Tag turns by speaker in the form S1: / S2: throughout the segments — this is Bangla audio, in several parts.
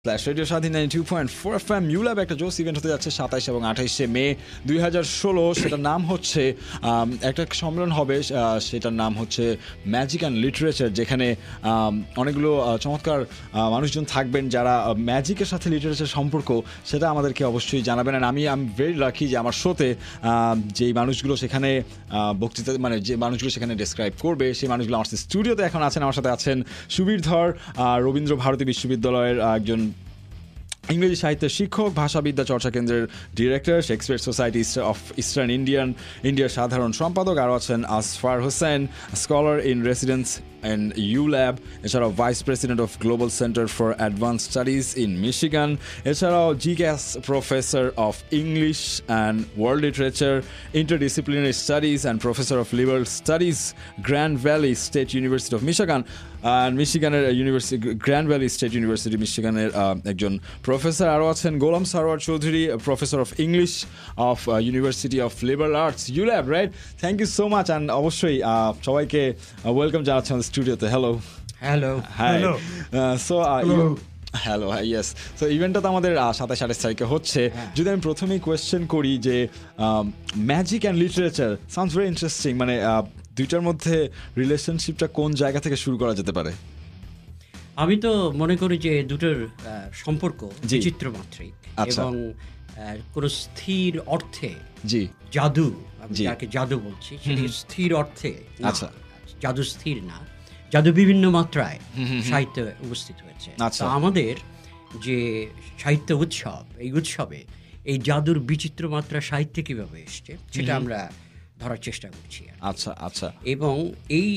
S1: Flash radio Shadhin 92.4 FM ULAB একটা জোস ইভেন্ট হতে যাচ্ছে 27 এবং 28শে মে 2016। সেটার নাম হচ্ছে একটা সম্মেলন হবে, সেটার নাম হচ্ছে ম্যাজিক অ্যান্ড লিটারেচার, যেখানে অনেকগুলো চমৎকার মানুষজন থাকবেন যারা ম্যাজিকের সাথে লিটারেচার সম্পর্ক সেটা আমাদেরকে অবশ্যই জানাবেন। আর আমি ভেরি লাকি যে আমার শোতে যেই মানুষগুলো সেখানে বক্তৃতা মানে যে মানুষগুলো সেখানে ডেসক্রাইব করবে সেই মানুষগুলো আমার স্টুডিওতে এখন আছেন। আমার সাথে আছেন সুবীর ধর, রবীন্দ্র ভারতী বিশ্ববিদ্যালয়ের একজন ইংরেজি সাহিত্যের শিক্ষক, ভাষাবিদ্যা চর্চা কেন্দ্রের director, Shakespeare society of Eastern ইন্ডিয়ার সাধারণ সম্পাদক। আরও আছেন Asfar Hossain, scholar in residence in ULab, এছাড়াও vice president of global centre for advance studies in Michigan, এছাড়াও জিগ্যাস professor of English and world literature, interdisciplinary studies and professor of liberal studies, Grand Valley State University of Michigan and মিশিগানের university, Grand Valley State University মিশিগানের একজন প্রফেসর। আরও আছেন Golam Sarwar Chowdhury, professor of English of university of liberal arts ULab, right? Thank you so much. And অবশ্যই সবাইকে ওয়েলকাম জানাচ্ছি আমাদের স্টুডিওতে। Hello hi. So hello, yes. So ইভেন্টটা তো আমাদের 27-28 তারিখে হচ্ছে। যদি আমি প্রথমেই কোয়েশ্চেন করি যে magic and literature sounds very interesting, মানে দুইটার মধ্যে রিলেশনশিপটা কোন জায়গা থেকে শুরু করা যেতে পারে?
S2: আমি তো মনে করি যে দুটোর সম্পর্ক চিত্রমাত্রিক এবং কোনো স্থির অর্থে জাদু, যাকে জাদু বলছি সেটি স্থির অর্থে, আচ্ছা জাদু স্থির না, জাদু বিভিন্ন মাত্রায় সাহিত্যে উপস্থিত হয়েছে। আমাদের যে সাহিত্য উৎসব, এই উৎসবে এই জাদুর বিচিত্র মাত্রা সাহিত্যে কিভাবে এসছে সেটা আমরা ধরার চেষ্টা করছি।
S1: আচ্ছা আচ্ছা।
S2: এবং এই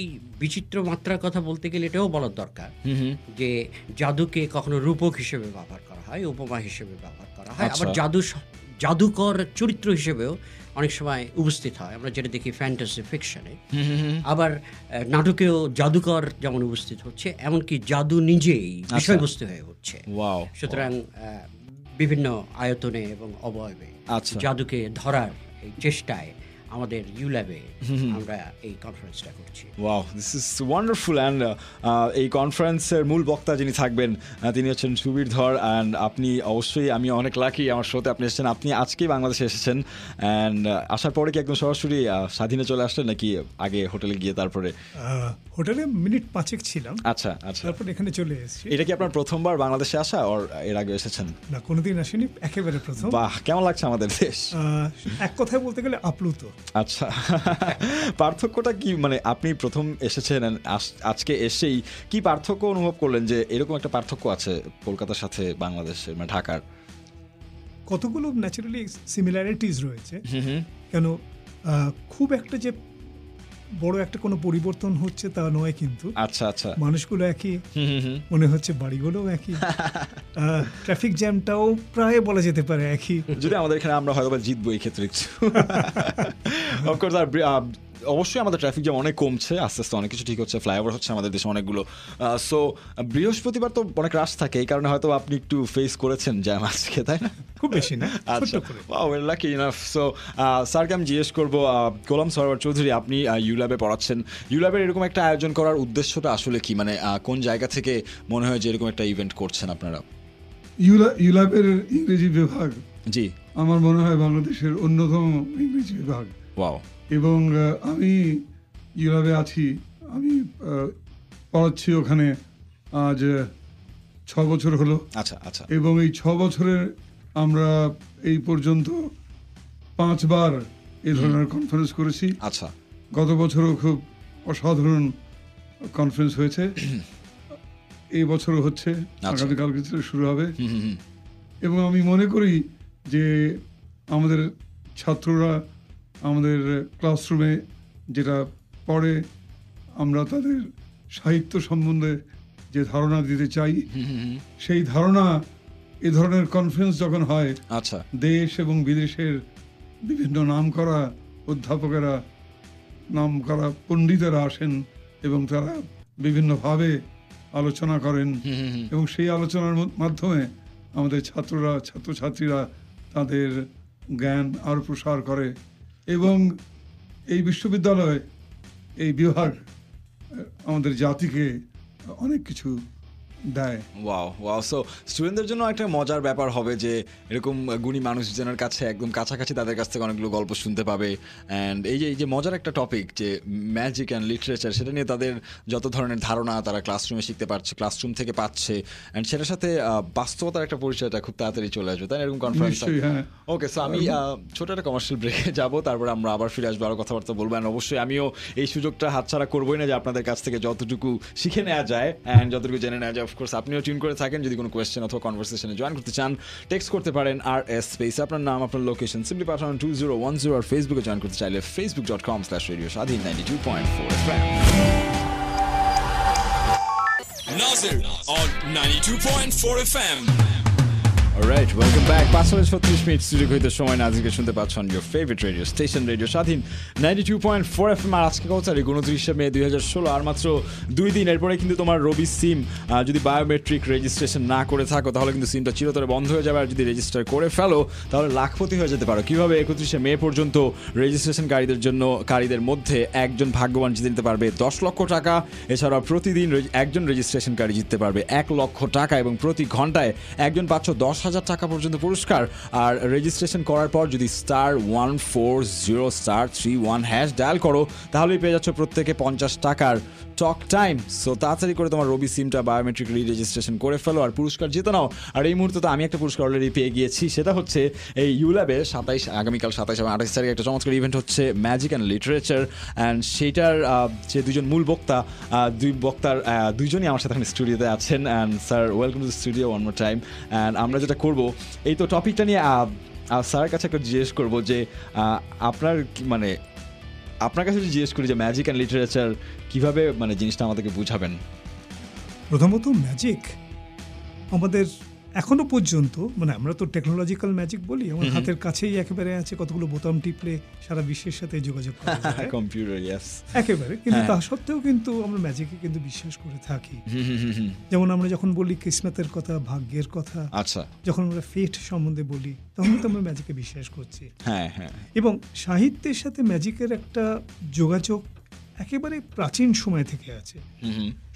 S2: বিচিত্র মাত্রার কথা বলতে গেলে এটাও বলার দরকার যে জাদুকে কখনো রূপক হিসেবে ব্যবহার করা হয়, উপমা হিসেবে ব্যবহার করা হয়, আবার জাদুকর চরিত্র হিসেবেও অনেক সময় উপস্থিত হয়। আমরা যেটা দেখি ফ্যান্টাসি ফিকশনে, আবার নাটকেও জাদুকর যেমন উপস্থিত হচ্ছে, এমনকি জাদু নিজেই বিষয়বস্তু হয়ে উঠছে। সুতরাং বিভিন্ন আয়তনে এবং অবয়বে জাদুকে ধরার এই চেষ্টায় আমাদের ইউল্যাবে আমরা এই কনফারেন্সটা করছি।
S1: Wow, this is wonderful. And এই কনফারেন্সের মূল বক্তা যিনি থাকবেন তিনি হচ্ছেন সুবীর ধর। অ্যান্ড আপনি অবশ্যই, আমি অনেক লাকি আমার শোতে আপনি এসেছেন। আপনি আজকেই বাংলাদেশে এসেছেন, অ্যান্ড আসার পরে কি একদম সরাসরি স্বাধীনে চলে আসলেন নাকি আগে হোটেলে গিয়ে তারপরে?
S3: হোটেলে মিনিট 5 ছিলাম।
S1: আচ্ছা আচ্ছা,
S3: তারপর এখানে চলে এসেছি।
S1: এটা কি আপনার প্রথমবার বাংলাদেশে আসা, আর এর আগে এসেছেন?
S3: না, কোনোদিন আসেনি, একেবারে প্রথম।
S1: বাহ, কেমন লাগছে আমাদের দেশ?
S3: এক কথায় বলতে গেলে আপ্লুত।
S1: আচ্ছা, পার্থক্যটা কি? মানে আপনি প্রথম এসেছেন, আজকে এসেই কি পার্থক্য অনুভব করলেন যে এরকম একটা পার্থক্য আছে কলকাতার সাথে বাংলাদেশের, মানে ঢাকার?
S3: কতগুলো ন্যাচারালি সিমিলারিটিস রয়েছে। কেন খুব একটা যে বড় একটা কোনো পরিবর্তন হচ্ছে তা নয়, কিন্তু
S1: আচ্ছা আচ্ছা,
S3: মানুষগুলো একই মনে হচ্ছে, বাড়িগুলোও একই, ট্রাফিক জ্যামটাও প্রায় বলা যেতে পারে একই। যদি
S1: আমাদের এখানে আমরা হয়তো জিতবো এই ক্ষেত্রে একটু। অফকোর্স, আর অবশ্যই আমাদের ট্রাফিক জ্যাম অনেক কমছে, আস্তে আস্তে অনেক কিছু ঠিক হচ্ছে, ফ্লাইওভার হচ্ছে আমাদের দেশে অনেকগুলো। সো বৃহস্পতিবার তো অনেক রাশ থাকে, এই কারণে হয়তো আপনি একটু ফেস করেছেন জ্যাম আজকে, তাই না?
S3: খুব বেশি না।
S1: আচ্ছা, ওয়েল লাকি ইনাফ। সো স্যারকে আমি জিজ্ঞেস করবো, গোলাম সারোয়ার চৌধুরী, আপনি ইউল্যাবে পড়াচ্ছেন, ইউল্যাবের এরকম একটা আয়োজন করার উদ্দেশ্যটা আসলে কি? মানে কোন জায়গা থেকে মনে হয় যে এরকম একটা ইভেন্ট করছেন আপনারা?
S4: ইউল্যাবের ইংরেজি বিভাগ,
S1: জি,
S4: আমার মনে হয় বাংলাদেশের অন্যতম ইংরেজি বিভাগ।
S1: ওয়াও।
S4: এবং আমি ইউল্যাবে আছি, আমি পড়াচ্ছি ওখানে আজ 6 বছর হলো।
S1: আচ্ছা আচ্ছা।
S4: এবং এই 6 বছরে আমরা এই পর্যন্ত 5 বার এই ধরনের কনফারেন্স করেছি।
S1: আচ্ছা।
S4: গত বছরও খুব অসাধারণ কনফারেন্স হয়েছে, এই বছরও হচ্ছে, আগামীকালকে শুরু হবে। এবং আমি মনে করি যে আমাদের ছাত্ররা আমাদের ক্লাসরুমে যেটা পড়ে, আমরা তাদের সাহিত্য সম্বন্ধে যে ধারণা দিতে চাই, সেই ধারণা এ ধরনের কনফারেন্স যখন হয়,
S1: আচ্ছা,
S4: দেশ এবং বিদেশের বিভিন্ন নামকরা অধ্যাপকেরা, নামকরা পণ্ডিতেরা আসেন এবং তারা বিভিন্নভাবে আলোচনা করেন, এবং সেই আলোচনার মাধ্যমে আমাদের ছাত্ররা, ছাত্রছাত্রীরা তাদের জ্ঞান আরও প্রসার করে। এবং এই বিশ্ববিদ্যালয়, এই বিভাগ আমাদের জাতিকে অনেক কিছু দেয়।
S1: ওয়াও সো স্টুডেন্টদের জন্য একটা মজার ব্যাপার হবে যে এরকম গুণী মানুষজনের কাছে একদম কাছাকাছি তাদের কাছ থেকে অনেকগুলো গল্প শুনতে পাবে। অ্যান্ড এই যে মজার একটা টপিক যে ম্যাজিক অ্যান্ড লিটারেচার, সেটা নিয়ে তাদের যত ধরনের ধারণা তারা ক্লাসরুমে শিখতে পারছে, ক্লাসরুম থেকে পাচ্ছে, অ্যান্ড সেটার সাথে বাস্তবতার একটা পরিচয়টা খুব তাড়াতাড়ি চলে আসবে, তাই না? এরকম কনফারেন্স। ওকে, সো আমি ছোট একটা কমার্শিয়াল ব্রেকে যাবো, তারপর আমরা আবার ফিরে আসবো, আরও কথাবার্তা বলবো। অ্যান্ড অবশ্যই আমিও এই সুযোগটা হাতছাড়া করবোই না যে আপনাদের কাছ থেকে যতটুকু শিখে নেওয়া যায় অ্যান্ড যতটুকু জেনে নেওয়া যায়। অফকোর্স আপনিও টিউন করে থাকেন, যদি কোনো কোয়েশ্চেন অথবা কনভারসেশনে জয়েন করতে চান টেক্সট করতে পারেন RS স্পেস আপনার নাম আপনার লোকেশন, সিম্পলি পাঠান 2010। আর ফেসবুকে জয়েন করতে চাইলে facebook.com/radio স্বাধীন 92.4 FM।
S5: Nazir on 92.4 FM.
S1: Alright, welcome back. 5:36 studio হইতে সময় নাজিরকে শুনতে পাচ্ছেন your favorite radio station radio Shadhin 92.4 FM। আর আজকে কত তারিখ? 29 মে 2016। আর মাত্র 2 দিন, এরপরে কিন্তু তোমার রবি সিম যদি বায়োমেট্রিক রেজিস্ট্রেশন না করে থাকো তাহলে কিন্তু সিমটা চিরতরে বন্ধ হয়ে যাবে। আর যদি রেজিস্টার করে ফেলো তাহলে লাখপতি হয়ে যেতে পারো। কিভাবে? 31 মে পর্যন্ত কারীদের মধ্যে একজন ভাগ্যবান জিতে নিতে পারবে 10 লক্ষ টাকা। এছাড়া প্রতিদিন একজন রেজিস্ট্রেশনকারী জিততে পারবে 1 লক্ষ টাকা, এবং প্রতি ঘন্টায় একজন পাচ্ছ 10,000 টাকা পর্যন্ত পুরস্কার। আর রেজিস্ট্রেশন করার পর যদি *140*31# ডায়াল করো তাহলেই পেয়ে যাচ্ছ প্রত্যেকে 50 টাকার টক টাইম। সো তাড়াতাড়ি করে তোমার রবি সিমটা বায়োমেট্রিক রেজিস্ট্রেশন করে ফেলো আর পুরস্কার জিতে নাও। আর এই মুহূর্তে তো আমি একটা পুরস্কার অলরেডি পেয়ে গিয়েছি, সেটা হচ্ছে এই ইউল্যাবে আগামীকাল 27 এবং 28 তারিখে একটা চমৎকার ইভেন্ট হচ্ছে ম্যাজিক অ্যান্ড লিটারেচার। অ্যান্ড সেইটার যে দুজন মূল বক্তা, দুইজনই আমার সাথে স্টুডিওতে আছেন। And sir, welcome to the studio one more time. And আমরা যেটা করবো, এই তো টপিকটা নিয়ে স্যারের কাছে একটা জিজ্ঞেস করবো যে আপনার কাছে যদি জিজ্ঞেস করি যে ম্যাজিক অ্যান্ড লিটারেচার কীভাবে জিনিসটা আমাদেরকে বুঝাবেন?
S3: প্রথমত ম্যাজিক আমাদের এখনো পর্যন্ত আমরা তো টেকনোলজিক্যাল ম্যাজিক বলি, আমার হাতের কাছেই একেবারে আছে, কতগুলো বোতাম টিপলে সারা বিশ্বের সাথে যোগাযোগ করা যায়,
S1: কম্পিউটার, ইয়েস,
S3: একেবারে। কিন্তু তা সত্ত্বেও কিন্তু আমরা ম্যাজিকে কিন্তু বিশ্বাস করে থাকি। যেমন আমরা যখন বলি কিসমতের কথা, ভাগ্যের কথা,
S1: আচ্ছা,
S3: যখন আমরা ফেট সম্বন্ধে বলি তখন কিন্তু আমরা ম্যাজিকে বিশ্বাস করছি।
S1: হ্যাঁ হ্যাঁ।
S3: এবং সাহিত্যের সাথে ম্যাজিকের একটা যোগাযোগ একেবারে প্রাচীন সময় থেকে আছে।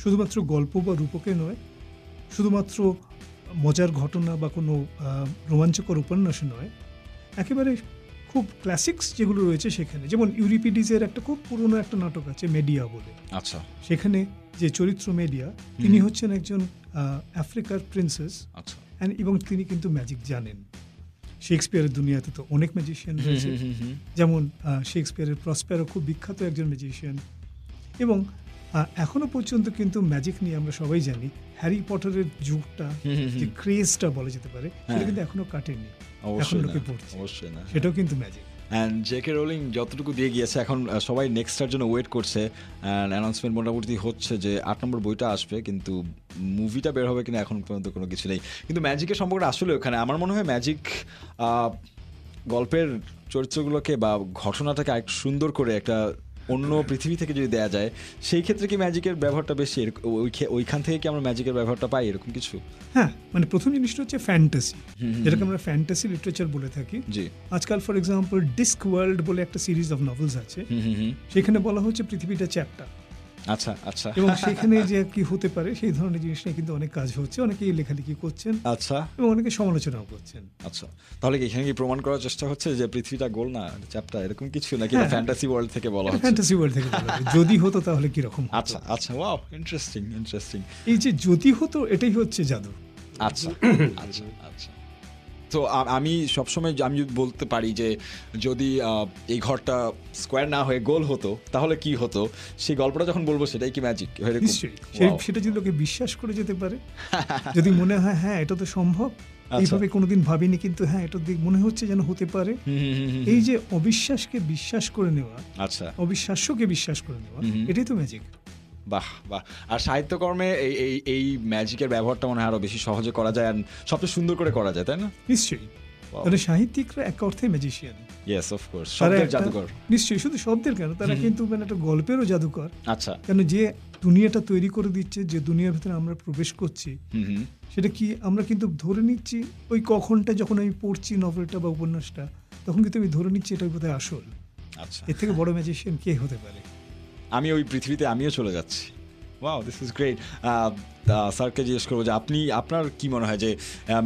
S3: শুধুমাত্র গল্প বা রূপকে নয়, শুধুমাত্র মজার ঘটনা বা কোনো রোমাঞ্চকর উপন্যাসে নয়, একেবারে খুব ক্লাসিক্স যেগুলো রয়েছে সেখানে। যেমন ইউরিপিডিসের একটা খুব পুরনো একটা নাটক আছে মেডিয়া বলে।
S1: আচ্ছা।
S3: সেখানে যে চরিত্র মেডিয়া, তিনি হচ্ছেন একজন আফ্রিকার প্রিন্সেস,
S1: আচ্ছা,
S3: এবং তিনি কিন্তু ম্যাজিক জানেন। শেক্সপিয়ারের দুনিয়াতে তো অনেক ম্যাজিশিয়ান রয়েছে, যেমন শেক্সপিয়ারের প্রসপ্যারো খুব বিখ্যাত একজন ম্যাজিশিয়ান। এবং এখনো পর্যন্ত কিন্তু ম্যাজিক নিয়ে আমরা সবাই জানি হ্যারি পটারের যুগটা, যে ক্রেজটা বলা যেতে পারে, সেটা কিন্তু এখনো কাটেনি, এখন লোকে পড়ছে, সেটাও কিন্তু ম্যাজিক।
S1: অ্যান্ড জেকে রোলিং যতটুকু দিয়ে গিয়েছে, এখন সবাই নেক্সটটার জন্য ওয়েট করছে। অ্যান্ড অ্যানাউন্সমেন্ট মোটামুটি হচ্ছে যে 8 নম্বর বইটা আসবে, কিন্তু মুভিটা বের হবে কিনা এখন পর্যন্ত কোনো কিছু নেই। কিন্তু ম্যাজিকের সম্পর্কটা আসলে ওখানে আমার মনে হয় ম্যাজিক গল্পের চরিত্রগুলোকে বা ঘটনাটাকে আরেকটু সুন্দর করে একটা অন্য পৃথিবী থেকে যদি দেয়া যায়, সেই ক্ষেত্রে কি ম্যাজিকের ব্যবহারটা বেশি, ওইখান থেকে কি আমরা ম্যাজিকের ব্যবহারটা পাই, এরকম কিছু?
S3: হ্যাঁ, প্রথম জিনিসটা হচ্ছে ফ্যান্টাসি, যেটাকে আমরা ফ্যান্টাসি লিটারেচার বলে থাকি।
S1: জি।
S3: আজকাল ফর এক্সাম্পল ডিস্ক ওয়ার্ল্ড বলে একটা সিরিজ অফ নভেলস আছে, সেখানে বলা হচ্ছে পৃথিবীটা চ্যাপ্টার।
S1: আচ্ছা আচ্ছা।
S3: এবং সেখানে যে কি হতে পারে সেই ধরনের জিনিস নিয়ে কিন্তু অনেক কাজ হচ্ছে, অনেকেই লেখালেখি করছেন,
S1: আচ্ছা, এবং
S3: অনেকে সমালোচনাও করছেন।
S1: আচ্ছা, তাহলে কি এখানে কি প্রমাণ করার চেষ্টা হচ্ছে যে পৃথিবীটা গোল না, চ্যাপ্টার, এরকম কিছু নাকি ফ্যান্টাসি ওয়ার্ল্ড থেকে বলা হচ্ছে?
S3: ফ্যান্টাসি ওয়ার্ল্ড থেকে বলা হচ্ছে, যদি হতো তাহলে কি রকম?
S1: আচ্ছা আচ্ছা, ওয়াও, ইন্টারেস্টিং।
S3: এই যে যদি হতো, এটাই হচ্ছে জাদু।
S1: আচ্ছা আচ্ছা আচ্ছা। তো আমি সবসময় আমি বলতে পারি যে যদি এই ঘরটা স্কোয়ার না হয়ে গোল হতো তাহলে কি হতো, সেই গল্পটা যখন বলবো সেটাই কি ম্যাজিক?
S3: নিশ্চয়ই, সেটা যদি লোকে বিশ্বাস করে যেতে পারে, যদি মনে হয় হ্যাঁ এটা তো সম্ভব, এইভাবে কোনোদিন ভাবিনি কিন্তু হ্যাঁ এটা মনে হচ্ছে যেন হতে পারে, এই যে অবিশ্বাসকে বিশ্বাস করে নেওয়া, আচ্ছা, অবিশ্বাস্যকে বিশ্বাস করে নেওয়া, এটাই তো ম্যাজিক।
S1: বাহ বাহ। আর সাহিত্যকর্মে এই ম্যাজিকের ব্যবহারটা মনে হয় আরো বেশি সহজে করা যায় আর সবচেয়ে সুন্দর করে করা যায়, তাই না?
S3: নিশ্চয়ই, মানে সাহিত্যিকরা এক অর্থে ম্যাজিশিয়ান।
S1: ইয়েস, অফ কোর্স, শব্দের জাদুকর।
S3: নিশ্চয়ই, শুধু শব্দের কেন, তারা কিন্তু একটা গল্পেরও জাদুকর।
S1: আচ্ছা,
S3: কেন যে দুনিয়াটা তৈরি করে দিচ্ছে, যে দুনিয়ার ভিতরে আমরা প্রবেশ করছি, সেটা কি আমরা কিন্তু ধরে নিচ্ছি ওই কখনটা যখন আমি পড়ছি নভেলটা বা উপন্যাসটা, তখন কিন্তু আমি ধরে নিচ্ছি এটা বোধহয় আসল। আচ্ছা, এর থেকে বড় ম্যাজিশিয়ান কে হতে পারে?
S1: আমি ওই পৃথিবীতে আমিও চলে যাচ্ছি। Wow, this is great. স্যারকে জিজ্ঞেস করবো যে আপনার কি মনে হয় যে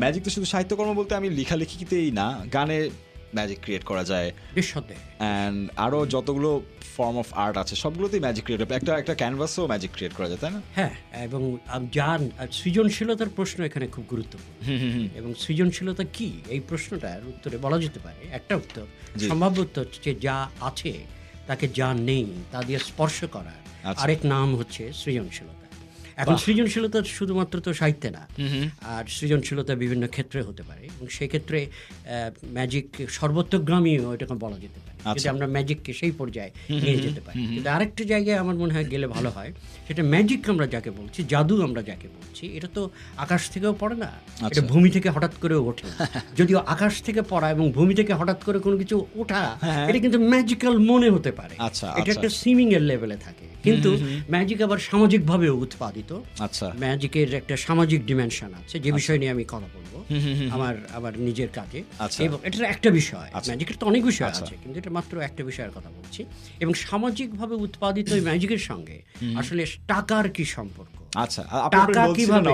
S1: ম্যাজিক তো শুধু সাহিত্যকর্ম বলতে আমি লেখালেখিতেই না, গানে ম্যাজিক ক্রিয়েট করা যায়,
S2: নিঃসন্দেহে।
S1: অ্যান্ড আরও যতগুলো ফর্ম অফ আর্ট আছে সবগুলোতেই ম্যাজিক ক্রিয়েট হবে, একটা ক্যানভাসও ম্যাজিক ক্রিয়েট করা যায়, তাই না?
S2: হ্যাঁ, এবং সৃজনশীলতার প্রশ্ন এখানে খুব গুরুত্বপূর্ণ। এবং সৃজনশীলতা কি, এই প্রশ্নটার উত্তরে বলা যেতে পারে একটা উত্তর, সম্ভাব্য উত্তর হচ্ছে যা আছে তাকে যা নেই তা দিয়ে স্পর্শ করার আরেক নাম হচ্ছে সৃজনশীলতা। এখন সৃজনশীলতা শুধুমাত্র তো সাহিত্যে না, আর সৃজনশীলতা বিভিন্ন ক্ষেত্রে হতে পারে, এবং সেক্ষেত্রে ম্যাজিক সর্বত্রগামীও এটাকে বলা যেতে পারে, যদি আমরা ম্যাজিককে সেই পর্যায়ে নিয়ে যেতে পারি। কিন্তু আরেকটা জায়গায় আমার মনে হয় গেলে ভালো হয়, সেটা ম্যাজিক আমরা যাকে বলছি, জাদু আমরা যাকে বলছি, এটা তো আকাশ থেকেও পড়ে না, এটা ভূমি থেকে হঠাৎ করেও ওঠে। যদিও আকাশ থেকে পড়া এবং ভূমি থেকে হঠাৎ করে কোনো কিছু ওঠা, এটা কিন্তু ম্যাজিক্যাল মনে হতে পারে, এটা একটা সিমিং এর লেভেলে থাকে। কিন্তু ম্যাজিক আবার সামাজিকভাবেও উৎপাদিত। ম্যাজিকের একটা সামাজিক ডিমেনশন আছে, যে বিষয় নিয়ে আমি কথা বলবো আমার নিজের কাজে, এবং এটা একটা বিষয়। ম্যাজিকের তো অনেক বিষয় আছে, কিন্তু এটা মাত্র একটা বিষয়ের কথা বলছি। এবং সামাজিকভাবে উৎপাদিত এই ম্যাজিকের সঙ্গে আসলে টাকার কি সম্পর্ক?
S1: টাকা কিভাবে,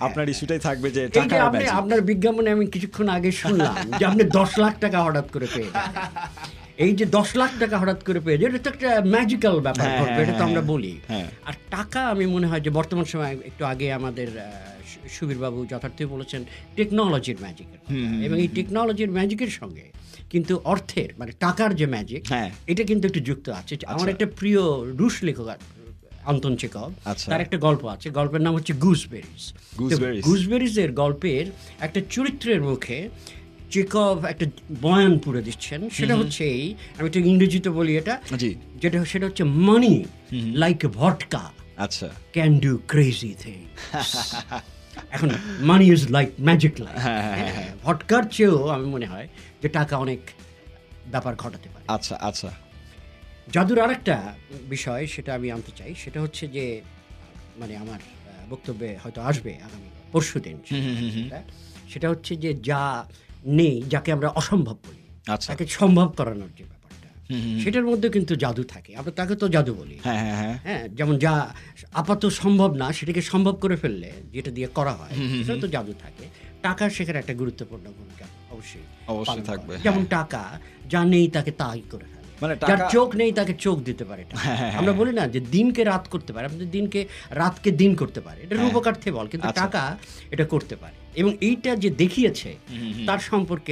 S1: আপনার ইস্যুটাই থাকবে যে টাকা।
S2: আপনার বিজ্ঞাপনে আমি কিছুক্ষণ আগে শুনলাম যে আপনি 10 লাখ টাকা হঠাৎ করে পেয়ে এই যে 10 লাখ টাকা হঠাৎ করে পেয়ে এটা তো একটা ম্যাজিক্যাল ব্যাপার, এটা তো আমরা বলি। আর টাকা আমি মনে হয় যে বর্তমান সময়, একটু আগে আমাদের সুবীরবাবু যথার্থই বলেছেন টেকনোলজির ম্যাজিকের, এবং এই টেকনোলজির ম্যাজিকের সঙ্গে কিন্তু অর্থের মানে টাকার যে ম্যাজিক, এটা কিন্তু একটু যুক্ত আছে। আমার একটা প্রিয় রুশ লেখক আন্তন চেকভ, তার একটা গল্প আছে, গল্পের নাম হচ্ছে গুজবেরিজ। গুজবেরিজের গল্পের একটা চরিত্রের মুখে চেকভ একটা বয়ান পুরে দিচ্ছেন, সেটা হচ্ছে এই, আমি একটু ইংরেজিতে বলি এটা, সেটা হচ্ছে money like vodka can do crazy things. এখন money is like magic like, ভডকার চেয়েও আমি মনে হয় যে টাকা অনেক ব্যাপার ঘটাতে পারে। জাদুর আরেকটা বিষয় সেটা আমি আনতে চাই, সেটা হচ্ছে যে মানে আমার বক্তব্যে হয়তো আসবে আগামী পরশুদিন, সেটা হচ্ছে যে যা নেই, যাকে আমরা অসম্ভব বলি, তাকে সম্ভব করানোর যে ব্যাপারটা, সেটার মধ্যে কিন্তু জাদু থাকে। আমরা তাকে তো জাদু বলি, হ্যাঁ, যেমন যা আপাতত সম্ভব না সেটাকে সম্ভব করে ফেললে যেটা দিয়ে করা হয়, সেটা তো জাদু থাকে। টাকার সেখানে একটা গুরুত্বপূর্ণ ভূমিকা অবশ্যই থাকবে। যেমন টাকা যা নেই তাকে তাই করে ফেলে, যার চোখ নেই তাকে চোখ দিতে পারে। আমরা বলি না যে দিনকে রাত করতে পারে, আমাদের দিনকে রাতকে দিন করতে পারে, এটা রূপকার্থে বল, কিন্তু টাকা এটা করতে পারে। এবং এইটা যে দেখিয়েছে তার সম্পর্কে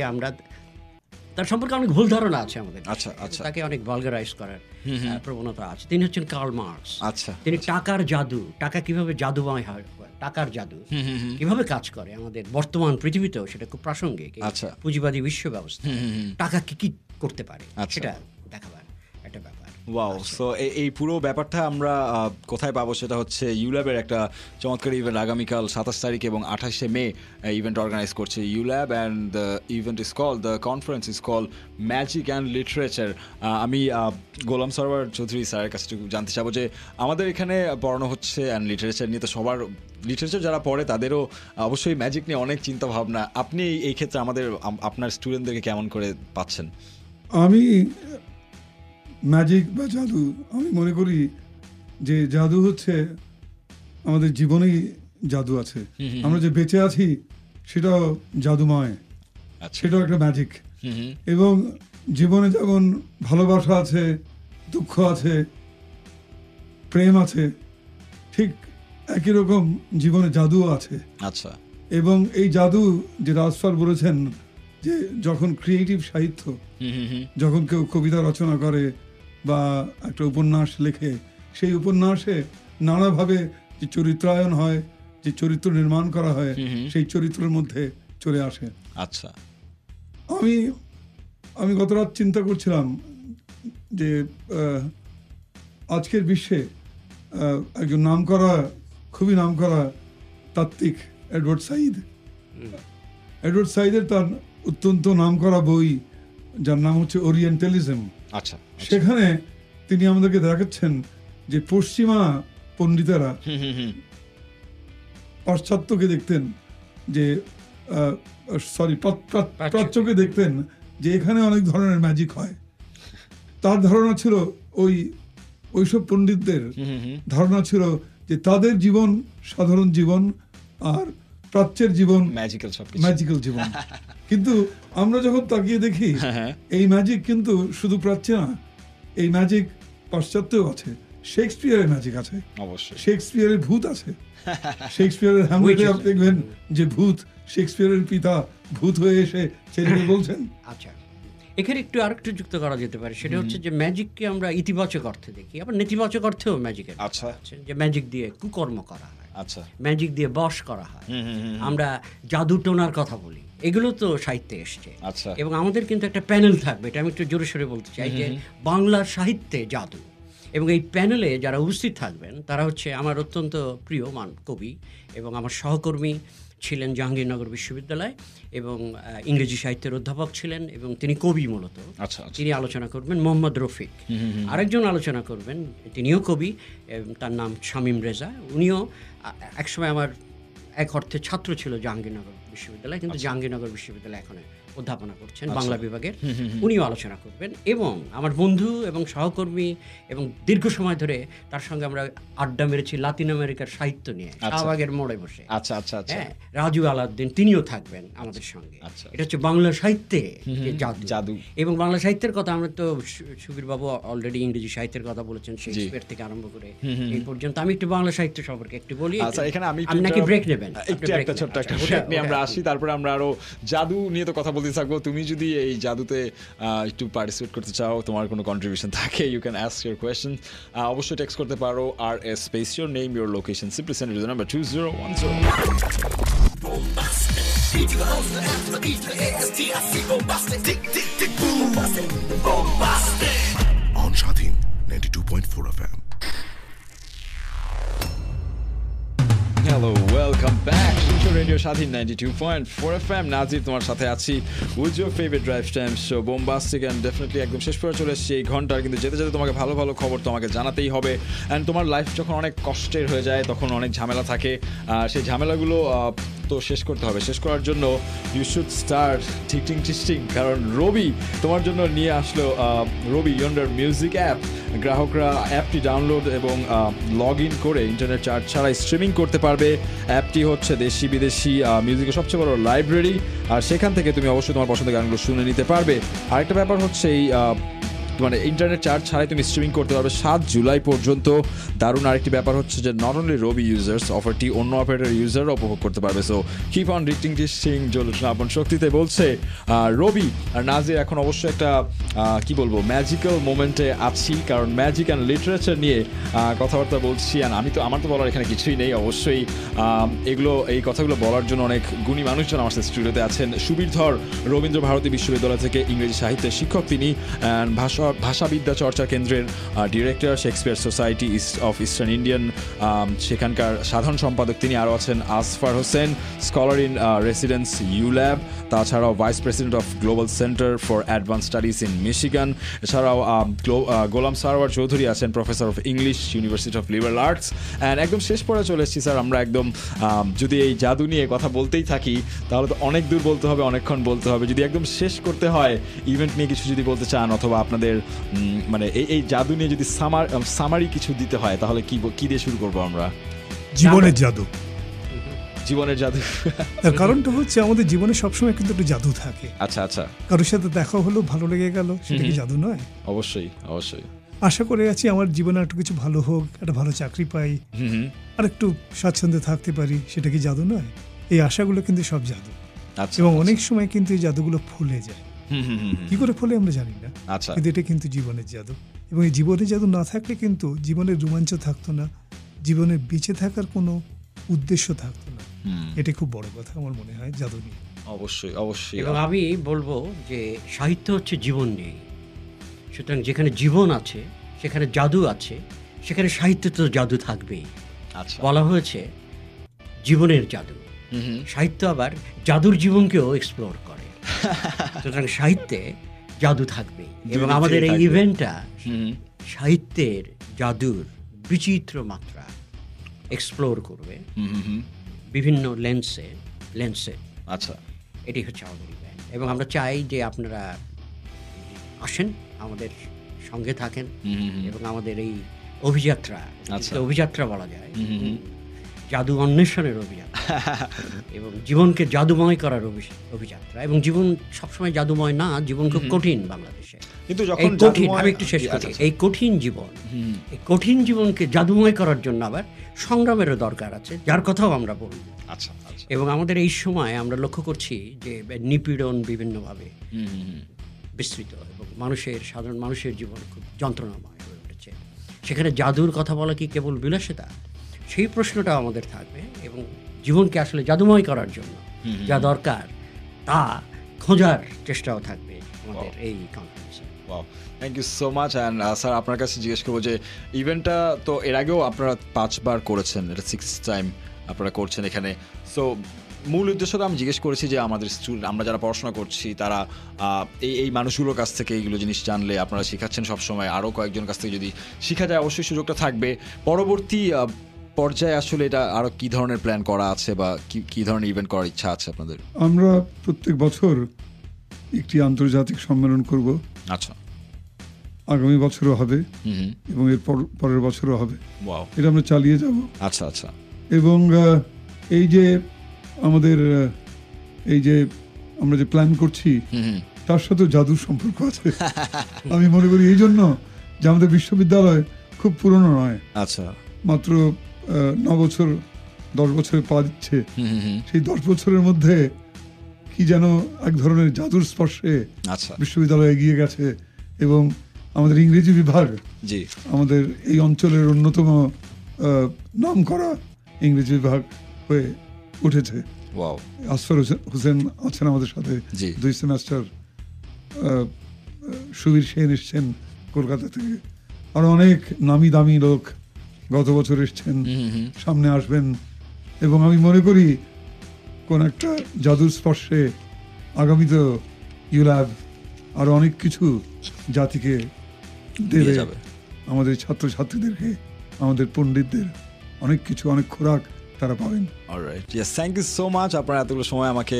S2: অনেক ভুল ধারণা আছে আমাদের, তাকে অনেক ভালগারাইজ করার প্রবণতা আছে। তিনি হচ্ছেন কার্ল মার্কস। তিনি টাকার জাদু, টাকা কিভাবে জাদুময় হয়, টাকার জাদু কিভাবে কাজ করে আমাদের বর্তমান পৃথিবীতেও সেটা খুব প্রাসঙ্গিক। পুঁজিবাদী বিশ্ব ব্যবস্থা টাকা কি করতে পারে সেটা দেখাবার একটা ব্যাপার।
S1: ওয়াও, সো এই পুরো ব্যাপারটা আমরা কোথায় পাবো, সেটা হচ্ছে ইউল্যাবের একটা চমৎকার ইভেন্ট আগামীকাল 27 তারিখ এবং 28শে মে ইভেন্ট অর্গানাইজ করছে ULAB, and the event is call, the conference is call magic and literature. আমি গোলাম সরওয়ার চৌধুরী স্যারের কাছে একটু জানতে চাবো যে আমাদের এখানে পড়ানো হচ্ছে অ্যান্ড লিটারেচার নিয়ে, তো সবার লিটারেচার যারা পড়ে তাদেরও অবশ্যই ম্যাজিক নিয়ে অনেক চিন্তা ভাবনা। আপনি এই ক্ষেত্রে আপনার স্টুডেন্টদেরকে কেমন করে পাচ্ছেন?
S4: আমি ম্যাজিক বা জাদু, আমি মনে করি যে জাদু হচ্ছে আমাদের জীবনেই জাদু আছে, আমরা যে বেঁচে আছি সেটাও জাদুময়, সেটাও একটা ম্যাজিক। এবং জীবনে যেমন ভালোবাসা আছে, দুঃখ আছে, প্রেম আছে, ঠিক একই রকম জীবনে জাদুও আছে। এবং এই জাদু যে রাজপাল বলেছেন যে যখন ক্রিয়েটিভ সাহিত্য, যখন কেউ কবিতা রচনা করে বা একটা উপন্যাস লেখে, সেই উপন্যাসে নানাভাবে যে চরিত্রায়ন হয়, যে চরিত্র নির্মাণ করা হয়, সেই চরিত্রের মধ্যে চলে আসে। আমি গত রাত চিন্তা করছিলাম যে আজকের বিশ্বে একজন খুবই নামকরা তাত্ত্বিক এডওয়ার্ড সাইদের তার অত্যন্ত নামকরা বই যার নাম হচ্ছে ওরিয়েন্টালিজম। সেখানে তিনি আমাদেরকে দেখাচ্ছেন যে পশ্চিমা পণ্ডিতেরা পাশ্চাত্যকে দেখতেন যে প্রাচ্যকে দেখতেন যে এখানে অনেক ধরনের ম্যাজিক হয়। তার ধারণা ছিল ওইসব পণ্ডিতদের ধারণা ছিল যে তাদের জীবন সাধারণ জীবন আর প্রাচ্যের জীবন
S1: ম্যাজিক্যাল
S4: ম্যাজিক্যাল জীবন। কিন্তু আমরা যখন তাকিয়ে দেখি এই ম্যাজিক কিন্তু শুধু প্রাচ্যে না, এই ম্যাজিক পাশ্চাত্যেও আছে। শেক্সপিয়ারের ম্যাজিক আছে,
S1: অবশ্যই
S4: শেক্সপিয়ারের ভূত আছে। শেক্সপিয়ারের হ্যামলেটে আপনি দেখবেন যে ভূত, শেক্সপিয়ারের পিতা ভূত হয়ে এসে ছেলেকে বলছেন।
S2: আচ্ছা, এখানে একটু আরেকটু যুক্ত করা যেতে পারে, সেটা হচ্ছে যে ম্যাজিককে আমরা ইতিবাচক অর্থে দেখি, আবার নেতিবাচক অর্থেও ম্যাজিকের
S1: আচ্ছা
S2: যে ম্যাজিক দিয়ে কুকর্ম করা হয়,
S1: আচ্ছা
S2: ম্যাজিক দিয়ে বশ করা হয়, আমরা জাদু টোনার কথা বলি, এগুলো তো সাহিত্যে এসছে।
S1: আচ্ছা,
S2: এবং আমাদের কিন্তু একটা প্যানেল থাকবে, এটা আমি একটু জোরে সোরে বলতে চাই যে বাংলার সাহিত্যে জাদু। এবং এই প্যানেলে যারা উপস্থিত থাকবেন তারা হচ্ছে আমার অত্যন্ত প্রিয় কবি এবং আমার সহকর্মী ছিলেন জাহাঙ্গীরনগর বিশ্ববিদ্যালয় এবং ইংরেজি সাহিত্যের অধ্যাপক ছিলেন এবং তিনি কবি মূলত।
S1: আচ্ছা,
S2: তিনি আলোচনা করবেন মোহাম্মদ রফিক। আরেকজন আলোচনা করবেন, তিনিও কবি, তার নাম শামীম রেজা। উনিও একসময় আমার এক অর্থে ছাত্র ছিল জাহাঙ্গীরনগর বিশ্ববিদ্যালয়, কিন্তু জাহাঙ্গীরনগর বিশ্ববিদ্যালয় এখন অধ্যাপনা করছেন বাংলা বিভাগের। উনিও আলোচনা করবেন এবং আমার বন্ধু এবং সহকর্মী এবং দীর্ঘ সময় ধরে তার সঙ্গে আমরা আড্ডা মেরেছি লাতিন আমেরিকার সাহিত্য নিয়ে শাহবাগের মোড়ে বসে।
S1: আচ্ছা আচ্ছা আচ্ছা,
S2: হ্যাঁ, রাজু আলাউদ্দিন তিনিও থাকবেন আমাদের সঙ্গে। এটা হচ্ছে বাংলা সাহিত্যে জাদু। এবং বাংলা সাহিত্যের কথা আমরা তো সুবীর বাবু অলরেডি ইংরেজি সাহিত্যের কথা বলেছেন, শেক্সপিয়ার থেকে আরম্ভ করে এই পর্যন্ত। আমি একটু বাংলা সাহিত্য সম্পর্কে একটু বলি।
S1: আচ্ছা, এখানে আমি
S2: নাকি ব্রেক নেবেন?
S1: একটা ছোট্ট একটা ব্রেক নিয়ে আমরা আসি, তারপরে আমরা আরো জাদু নিয়ে তো কথা বলতে থাকবো। তুমি যদি এই জাদুতে একটু পার্টিসিপেট করতে চাও, তোমার কোনো কন্ট্রিবিউশন থাকে, you can ask your question. অবশ্যই টেক্সট করতে পারো RS space your name your location, simply send to number 2010.
S6: On Shadin 92.4 FM.
S1: Hello, welcome back to radio Shadhin 92.4 FM। Nazir তোমার সাথে আছি with your favourite drive time show bombastic, and definitely একদম শেষ করে চলে এসেছি এই ঘন্টার। কিন্তু যেতে যেতে তোমাকে ভালো ভালো খবর তোমাকে জানাতেই হবে। অ্যান্ড তোমার লাইফ যখন অনেক কষ্টের হয়ে যায়, তখন অনেক ঝামেলা থাকে, সেই ঝামেলাগুলো তো শেষ করতে হবে। শেষ করার জন্য ইউ শুড স্টার্ট ঠিকটিং টিস্টিং, কারণ রবি তোমার জন্য নিয়ে আসলো রবি ইয়ন্ডার মিউজিক অ্যাপ। গ্রাহকরা অ্যাপটি ডাউনলোড এবং লগ ইন করে ইন্টারনেট চার্জ ছাড়াই স্ট্রিমিং করতে পারবে। অ্যাপটি হচ্ছে দেশি বিদেশি মিউজিকের সবচেয়ে বড় লাইব্রেরি, আর সেখান থেকে তুমি অবশ্যই তোমার পছন্দের গানগুলো শুনে নিতে পারবে। আরেকটা ব্যাপার হচ্ছে এই মানে ইন্টারনেট চার্জ ছাড়াই তুমি স্ট্রিমিং করতে পারবে 7 জুলাই পর্যন্ত। দারুণ আরেকটি ব্যাপার হচ্ছে যে নট অনলি রবি ইউজার্স, অফারটি অন্য অপারেটর ইউজাররা উপভোগ করতে পারবে। সো কিপ অন রিটিং টিস্টিং, জলুন আপন শক্তিতে বলছে রবি। আর নাজির এখন অবশ্যই একটা কি বলবো ম্যাজিক্যাল মোমেন্টে আছি, কারণ ম্যাজিক অ্যান্ড লিটারেচার নিয়ে কথাবার্তা বলছি। আর আমার তো বলার এখানে কিছুই নেই। অবশ্যই এই কথাগুলো বলার জন্য অনেক গুণী মানুষজন আমার সাথে স্টুডিওতে আছেন। সুবীর ধর রবীন্দ্র ভারতী বিশ্ববিদ্যালয় থেকে ইংরেজি সাহিত্যের শিক্ষক তিনি, ভাষাবিদ্যা চর্চা কেন্দ্রের director, Shakespeare society of eastern Indian সেখানকার সাধারণ সম্পাদক তিনি। আরও আছেন Asfar Hossain, scholar in residence ULAB, তাছাড়াও vice president of global centre for advance studies in Michigan. এছাড়াও গোলাম সারওয়ার চৌধুরী আছেন, professor of English, university of liberal arts. And একদম শেষ পরে চলে এসেছি স্যার আমরা একদম। যদি এই জাদু নিয়ে কথা বলতেই থাকি তাহলে তো অনেক দূর বলতে হবে, অনেকক্ষণ বলতে হবে। যদি একদম শেষ করতে হয় ইভেন্ট নিয়ে কিছু যদি বলতে চান, অথবা আপনাদের মানে এই জাদু নিয়ে যদি সামারি কিছু দিতে হয়, তাহলে কি দিয়ে শুরু করবো আমরা?
S3: জীবনের জাদু।
S1: জীবনের জাদু,
S3: তার কারণটা হচ্ছে আমাদের জীবনে সবসময় কিন্তু একটা জাদু থাকে।
S1: আচ্ছা আচ্ছা,
S3: কারোর সাথে দেখা হলো, ভালো লেগে গেল, সেটা কি জাদু নয়?
S1: অবশ্যই অবশ্যই।
S3: আশা করে আছি আমার জীবনে একটু কিছু ভালো হোক, একটা ভালো চাকরি পাই, আর একটু স্বাচ্ছন্দ্যে থাকতে পারি, সেটা কি জাদু নয়? এই আশাগুলো কিন্তু সব জাদু। এবং অনেক সময় কিন্তু এই জাদুগুলো ফুলে যায়। কি করে ফলে আমরা জানি না, কিন্তু এটা কিন্তু জীবনের জাদু। এবং এই জীবনের জাদু না থাকলে কিন্তু জীবনের রোমাঞ্চ থাকতো না, জীবনের বেঁচে থাকার কোনো উদ্দেশ্য থাকতো না। এটা খুব বড় কথা আমার মনে হয় জাদু নিয়ে।
S1: অবশ্যই অবশ্যই।
S2: এবং আমি বলবো যে সাহিত্য হচ্ছে জীবন নিয়ে, সুতরাং যেখানে জীবন আছে সেখানে জাদু আছে, সেখানে সাহিত্য তো জাদু থাকবেই। বলা হয়েছে জীবনের জাদু। সাহিত্য আবার জাদুর জীবনকেও এক্সপ্লোর করে, সুতরাং সাহিত্যে জাদু থাকবে। এবং আমাদের এই ইভেন্টটা সাহিত্যের জাদুর বিচিত্র মাত্রা এক্সপ্লোর করবে বিভিন্ন লেন্সে।
S1: আচ্ছা,
S2: এটি হচ্ছে আমাদের ইভেন্ট। এবং আমরা চাই যে আপনারা আসেন, আমাদের সঙ্গে থাকেন এবং আমাদের এই অভিযাত্রা,
S1: আচ্ছা।
S2: অভিযাত্রা বলা যায়, জাদু অন্বেষণের অভিযাত্রা এবং জীবনকে জাদুময় করার অভিযাত্রা। এবং জীবন সবসময় জাদুময় না, জীবন খুব কঠিন বাংলাদেশে।
S1: কিন্তু
S2: এই
S1: যখন
S2: কঠিন,
S1: জাদুময়-
S2: আমি একটু শেষ করি,
S1: আচ্ছা, আচ্ছা।
S2: এই কঠিন জীবন, এই কঠিন জীবনকে জাদুময় করার জন্য আবার সংগ্রামেরও দরকার আছে, যার কথাও আমরা বলব।
S1: আচ্ছা আচ্ছা
S2: এবং আমাদের এই সময় আমরা লক্ষ্য করছি যে নিপীড়ন বিভিন্নভাবে বিস্তৃত এবং সাধারণ মানুষের জীবন খুব যন্ত্রণাময় হয়ে উঠেছে। সেখানে জাদুর কথা বলা কি কেবল বিলাসিতা, সেই প্রশ্নটাও আমাদের থাকবে। এবং জীবনকে আসলে জাদুময় করার জন্য যা দরকার তা খোঁজার চেষ্টাও থাকবে আমাদের এই কনফারেন্সে।
S1: Wow, thank you so much. And sir, আপনার কাছে জিজ্ঞেস করবো যে ইভেন্টটা তো এর আগেও আপনারা 5 বার করেছেন, এটা 6th টাইম আপনারা করছেন এখানে। সো মূল উদ্দেশ্যটা আমি জিজ্ঞেস করেছি যে আমাদের স্টুডেন্ট, আমরা যারা পড়াশোনা করছি তারা এই মানুষগুলোর কাছ থেকে এইগুলো জিনিস জানলে, আপনারা শেখাচ্ছেন সবসময়, আরও কয়েকজন কাছ থেকে যদি শেখা যায় অবশ্যই সুযোগটা থাকবে। পরবর্তী পর্যায়ে আসলে এটা আরও কী ধরনের প্ল্যান করা আছে বা কী ধরনের ইভেন্ট করার ইচ্ছা আছে আপনাদের?
S4: আমরা প্রত্যেক বছর একটি আন্তর্জাতিক সম্মেলন করব।
S1: আচ্ছা,
S4: আগামী বছরও হবে এবং এর পরের বছরও হবে।
S1: ওয়াও,
S4: এটা আমরা চালিয়ে যাব।
S1: আচ্ছা আচ্ছা।
S4: এবং এই যে আমাদের এই যে আমরা যে প্ল্যান করছি তার সাথে জাদুর সম্পর্ক আছে। আমি মনে করি এই জন্য যে আমাদের বিশ্ববিদ্যালয় খুব পুরনো নয়,
S1: আচ্ছা,
S4: মাত্র 9 বছর 10 বছরে পা দিচ্ছে। সেই 10 বছরের মধ্যে কি যেন এক ধরনের জাদুর স্পর্শে
S1: আচ্ছা,
S4: বিশ্ববিদ্যালয় এগিয়ে গেছে। এবং আমাদের ইংরেজি বিভাগ
S1: জি,
S4: আমাদের এই অঞ্চলের অন্যতম নাম করা ইংরেজি বিভাগ হয়ে উঠেছে।
S1: ওয়াও,
S4: আসফর হোসেন আছেন আমাদের সাথে,
S1: জি।
S4: 2 সেমেস্টার। সুবীর সেন এসছেন কলকাতা থেকে, আর অনেক নামি দামি লোক গত বছর এসছেন, সামনে আসবেন। এবং আমি মনে করি কোন একটা জাদুর স্পর্শে আগামীতে ইউল্যাব আরো অনেক কিছু জাতিকে দেবে,
S1: দিয়ে যাবে।
S4: আমাদের ছাত্রছাত্রীদেরকে, আমাদের পণ্ডিতদের অনেক কিছু, অনেক খোরাক তারা পাবেন।
S1: Alright, yes, thank you so much. আপনারা এতগুলো সময় আমাকে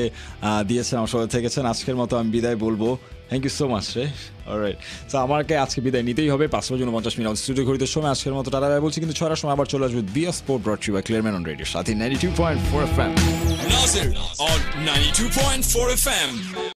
S1: দিয়েছেন, আমার সাথে থেকেছেন। আজকের মতো আমি বিদায় বলবো। থ্যাংক ইউ সো মাচ রে। অলরাইট, তো আমাকে আজকে বিদায় নিতেই হবে। 5:49 মিনিট স্টুডিও ঘড়িতে সময়। আজকের মতো টাটা বলছি, কিন্তু 6টার সময় আবার চলে আসবে বিয়া sport brought you by Clearman on radio সাথে 92.4 FM।
S5: Nazir on 92.4 FM.